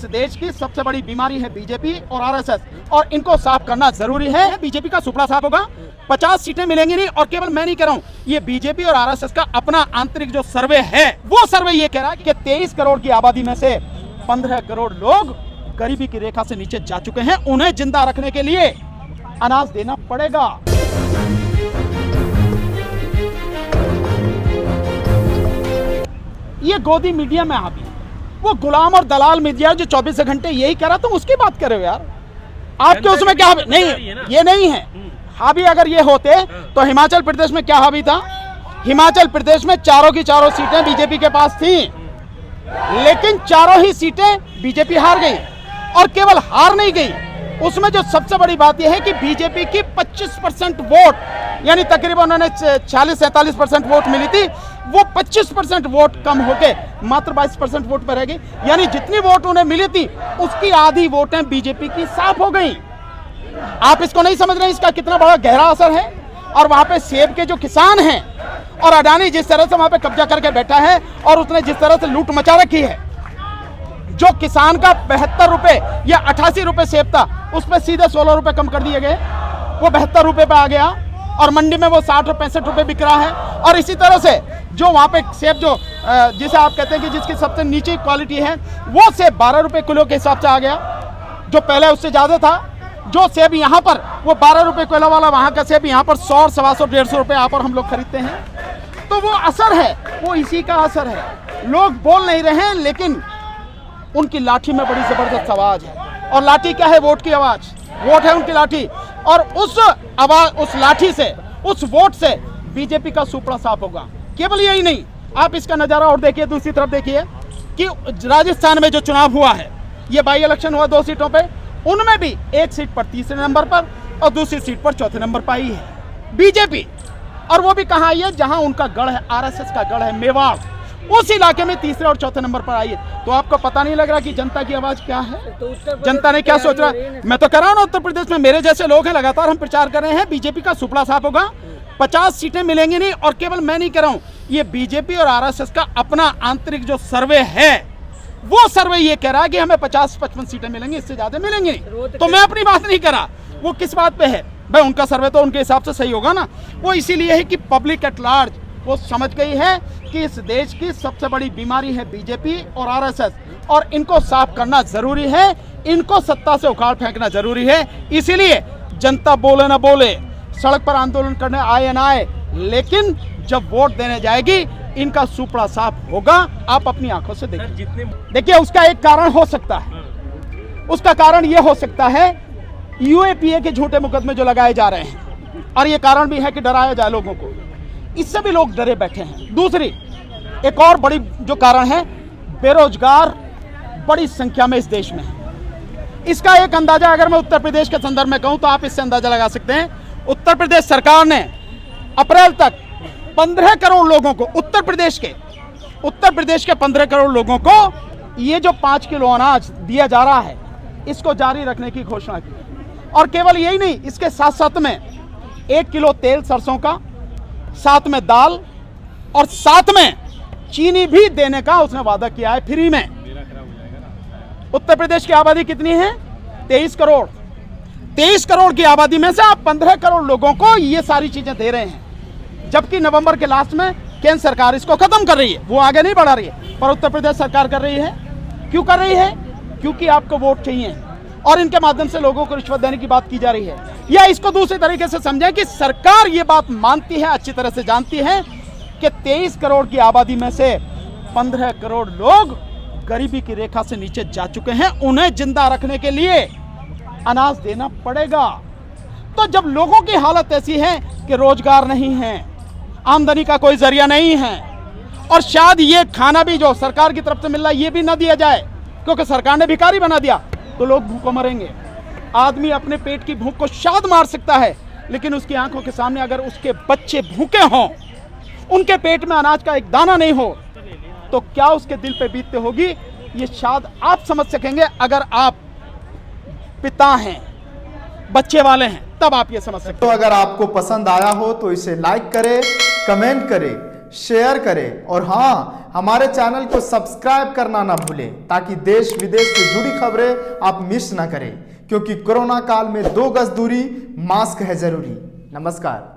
देश की सबसे बड़ी बीमारी है बीजेपी और आरएसएस, और इनको साफ करना जरूरी है। बीजेपी का सुपड़ा साफ होगा, 50 सीटें मिलेंगी नहीं। और केवल मैं नहीं कह रहा हूं, ये बीजेपी और आरएसएस का अपना आंतरिक जो सर्वे है, वो सर्वे ये कह रहा है कि 23 करोड़ की आबादी में से 15 करोड़ लोग गरीबी की रेखा से नीचे जा चुके हैं। उन्हें जिंदा रखने के लिए अनाज देना पड़ेगा। ये गोदी मीडिया में हावी, वो गुलाम और दलाल मीडिया जो 24 घंटे यही कह रहा, तुम उसकी बात कर रहे हो यार। आपके उसमें क्या हावी नहीं, ये नहीं है हावी। अगर ये होते तो हिमाचल प्रदेश में क्या हावी था? हिमाचल प्रदेश में चारों की चारों सीटें बीजेपी के पास थी, लेकिन चारों ही सीटें बीजेपी हार गई। और केवल हार नहीं गई, उसमें जो सबसे बड़ी बात यह है कि बीजेपी की 25% वोट, यानी तकरीबन उन्होंने 40-47% वोट मिली थी, वो 25% वोट कम होके मात्र 22% वोट पर रह गई। यानी जितनी वोट उन्हें मिली थी उसकी आधी वोटें बीजेपी की साफ हो गई। आप इसको नहीं समझ रहे, इसका कितना बड़ा गहरा असर है। और वहां पे सेब के जो किसान हैं, और अडानी जिस तरह से वहां पे कब्जा करके बैठा है, और उसने जिस तरह से लूट मचा रखी है, जो किसान का 72 रुपए या 88 रुपए सेब था, उसमें सीधे 16 रुपए कम कर दिए गए, वो 72 रुपए पे आ गया, और मंडी में वो 60 और 65 रुपए बिक रहा है। और इसी तरह से जो वहाँ पे सेब जो जिसे आप कहते हैं कि जिसकी सबसे नीचे क्वालिटी है, वो सेब 12 रुपए किलो के हिसाब से आ गया, जो पहले उससे ज़्यादा था। जो सेब यहाँ पर वो 12 रुपए किलो वाला, वहाँ का सेब यहाँ पर 100, 125, 150 रुपए यहाँ पर हम लोग खरीदते हैं। तो वो असर है, वो इसी का असर है। लोग बोल नहीं रहे हैं, लेकिन उनकी लाठी में बड़ी जबरदस्त आवाज है। और लाठी क्या है? वोट की आवाज, वोट है उनकी लाठी। और उस आवाज, उस लाठी से, उस वोट से बीजेपी का सुपड़ा साफ होगा। केवल यही नहीं, आप इसका नजारा और देखिए, दूसरी तरफ देखिए कि राजस्थान में जो चुनाव हुआ है, ये बाई इलेक्शन हुआ 2 सीटों पे, उनमें भी एक सीट पर तीसरे नंबर पर और दूसरी सीट पर चौथे नंबर पर आई है बीजेपी। और वो भी कहाँ आई है? जहां उनका गढ़ है, आरएसएस का गढ़ है, मेवाड़, उस इलाके में तीसरे और चौथे नंबर पर आई है। तो आपको पता नहीं लग रहा कि जनता की आवाज क्या है? तो जनता ने क्या सोच रहा है? मैं तो कर रहा हूं ना, उत्तर प्रदेश में मेरे जैसे लोग हैं, लगातार हम प्रचार कर रहे हैं, बीजेपी का सुपड़ा साफ होगा, 50 सीटें मिलेंगी नहीं। और केवल मैं नहीं कह रहा हूं, ये बीजेपी और आरएसएस का अपना आंतरिक जो सर्वे है, वो सर्वे ये कह रहा है कि हमें 50-55 सीटें मिलेंगी, इससे ज्यादा मिलेंगी नहीं। तो मैं अपनी बात नहीं कर रहा, वो किस बात पे है भाई? उनका सर्वे तो उनके हिसाब से सही होगा ना। वो इसीलिए है कि पब्लिक एट लार्ज वो समझ गई है कि इस देश की सबसे बड़ी बीमारी है बीजेपी और आरएसएस, और इनको साफ करना जरूरी है, इनको सत्ता से उखाड़ फेंकना जरूरी है। इसीलिए जनता बोले ना बोले, सड़क पर आंदोलन करने आए ना आए, लेकिन जब वोट देने जाएगी इनका सुपड़ा साफ होगा। आप अपनी आंखों से देखिए। देखिए, उसका एक कारण हो सकता है, उसका कारण यह हो सकता है यूएपीए के झूठे मुकदमे जो लगाए जा रहे हैं, और यह कारण भी है कि डराया जाए लोगों को, इससे भी लोग डरे बैठे हैं। दूसरी एक और बड़ी जो कारण है, बेरोजगार बड़ी संख्या में इस देश में है। इसका एक अंदाजा अगर मैं उत्तर प्रदेश के संदर्भ में कहूं तो आप इससे अंदाजा लगा सकते हैं। उत्तर प्रदेश सरकार ने अप्रैल तक 15 करोड़ लोगों को, उत्तर प्रदेश के 15 करोड़ लोगों को ये जो 5 किलो अनाज दिया जा रहा है, इसको जारी रखने की घोषणा की। और केवल यही नहीं, इसके साथ साथ में 1 किलो तेल सरसों का, साथ में दाल, और साथ में चीनी भी देने का उसने वादा किया है फ्री में। उत्तर प्रदेश की आबादी कितनी है? 23 करोड़। 23 करोड़ की आबादी में से आप 15 करोड़ लोगों को ये सारी चीजें दे रहे हैं, जबकि नवंबर के लास्ट में केंद्र सरकार इसको खत्म कर रही है, वो आगे नहीं बढ़ा रही है, पर उत्तर प्रदेश सरकार कर रही है। क्यों कर रही है? क्योंकि आपको वोट चाहिए, और इनके माध्यम से लोगों को रिश्वत देने की बात की जा रही है। या इसको दूसरे तरीके से समझें कि सरकार ये बात मानती है, अच्छी तरह से जानती है कि 23 करोड़ की आबादी में से 15 करोड़ लोग गरीबी की रेखा से नीचे जा चुके हैं, उन्हें जिंदा रखने के लिए अनाज देना पड़ेगा। तो जब लोगों की हालत ऐसी है कि रोजगार नहीं है, आमदनी का कोई जरिया नहीं है, और शायद ये खाना भी जो सरकार की तरफ से मिल रहा है ये भी ना दिया जाए, क्योंकि सरकार ने भिखारी बना दिया, तो लोग भूखों मरेंगे। आदमी अपने पेट की भूख को शायद मार सकता है, लेकिन उसकी आंखों के सामने अगर उसके बच्चे भूखे हों, उनके पेट में अनाज का एक दाना नहीं हो, तो क्या उसके दिल पे बीतते होगी, ये शायद आप समझ सकेंगे। अगर आप पिता हैं, बच्चे वाले हैं, तब आप ये समझ सकते हैं। तो अगर आपको पसंद आया हो तो इसे लाइक करें, कमेंट करें, शेयर करें और हाँ, हमारे चैनल को सब्सक्राइब करना ना भूलें ताकि देश विदेश से जुड़ी खबरें आप मिस ना करें, क्योंकि कोरोना काल में 2 गज दूरी, मास्क है जरूरी। नमस्कार।